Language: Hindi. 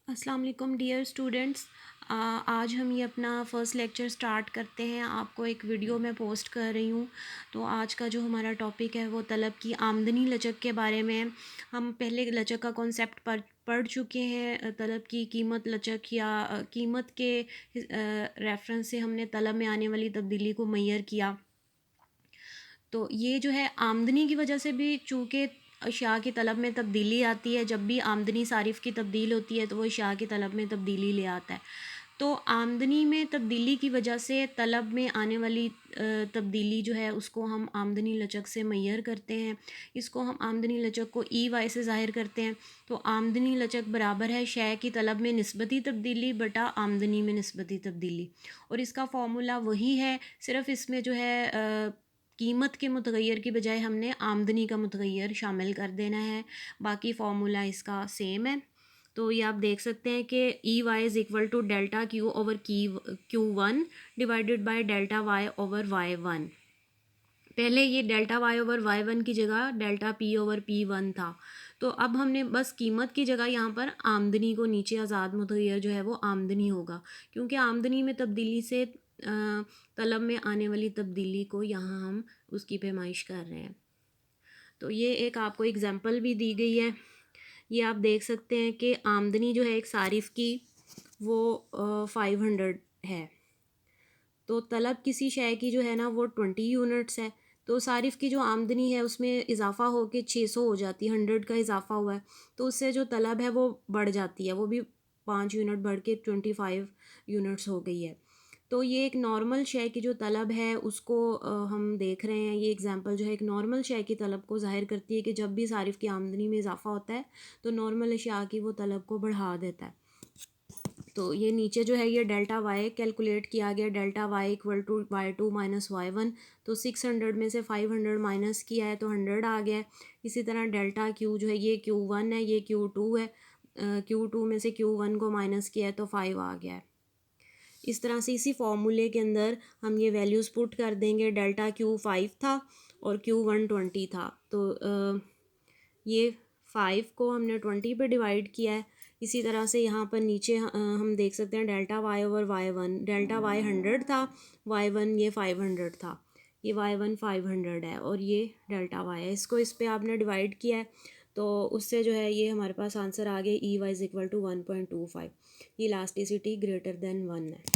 अस्सलाम वालेकुम डियर स्टूडेंट्स। आज हम ये अपना फ़र्स्ट लेक्चर स्टार्ट करते हैं। आपको एक वीडियो मैं पोस्ट कर रही हूँ। तो आज का जो हमारा टॉपिक है वो तलब की आमदनी लचक के बारे में है। हम पहले लचक का कॉन्सेप्ट पढ़ चुके हैं। तलब की कीमत लचक या कीमत के रेफरेंस से हमने तलब में आने वाली तब्दीली को मुय्यर किया। तो ये जो है आमदनी की वजह से भी चूँकि अशिया की तलब में तब्दीली आती है। जब भी आमदनी सारिफ़ की तब्दील होती है तो वो अशिया की तलब में तब्दीली ले आता है। तो आमदनी में तब्दीली की वजह से तलब में आने वाली तब्दीली जो है उसको हम आमदनी लचक से मुय्यर करते हैं। इसको हम आमदनी लचक को EY से ज़ाहिर करते हैं। तो आमदनी लचक बराबर है शय की तलब में निस्बती तब्दीली बटा आमदनी में निस्बती तब्दीली। और इसका फ़ॉर्मूला वही है, सिर्फ़ इसमें जो है कीमत के मुतग़य्यर की बजाय हमने आमदनी का मुतग़य्यर शामिल कर देना है। बाकी फ़ॉर्मूला इसका सेम है। तो ये आप देख सकते हैं कि EY is equal to delta Q over Q1 divided by delta Y over Y1। पहले ये डेल्टा Y ओवर Y1 की जगह डेल्टा P ओवर P1 था। तो अब हमने बस कीमत की जगह यहाँ पर आमदनी को नीचे आज़ाद मुतग़य्यर जो है वो आमदनी होगा, क्योंकि आमदनी में तब्दीली से तलब में आने वाली तब्दीली को यहाँ हम उसकी पैमाइश कर रहे हैं। तो ये एक आपको एग्ज़ाम्पल भी दी गई है। ये आप देख सकते हैं कि आमदनी जो है एक सारिफ़ की वो 500 है। तो तलब किसी शय की जो है ना वो 20 यूनिट्स है। तो सारिफ़ की जो आमदनी है उसमें इजाफ़ा हो के 600 हो जाती है। 100 का इजाफ़ा हुआ है तो उससे जो तलब है वो बढ़ जाती है, वो भी 5 यूनिट बढ़ के 25 यूनिट्स हो गई है। तो ये एक नॉर्मल शय की जो तलब है उसको हम देख रहे हैं। ये एग्ज़ाम्पल जो है एक नॉर्मल शय की तलब को ज़ाहिर करती है कि जब भी सारिफ़ की आमदनी में इजाफ़ा होता है तो नॉर्मल अशिया की वो तलब को बढ़ा देता है। तो ये नीचे जो है ये डेल्टा Y कैलकुलेट किया गया, delta Y equal to Y2 minus Y1। तो 600 में से 500 माइनस किया है तो 100 आ गया है। इसी तरह डेल्टा Q जो है ये Q1 है, ये Q2 है। Q2 में से Q1 को माइनस किया है तो 5 आ गया है। इस तरह से इसी फॉर्मूले के अंदर हम ये वैल्यूज़ पुट कर देंगे। डेल्टा Q 5 था और Q1 20 था। तो ये 5 को हमने 20 पे डिवाइड किया है। इसी तरह से यहाँ पर नीचे हम देख सकते हैं delta Y over Y1। Delta Y 100 था, Y1 ये 500 था। ये Y1 500 है और ये डेल्टा Y है। इसको इस पे आपने डिवाइड किया है तो उससे जो है ये हमारे पास आंसर आ गया EY इज़ इक्वल टू 1.25। ये इलास्टिसिटी ग्रेटर देन 1 है।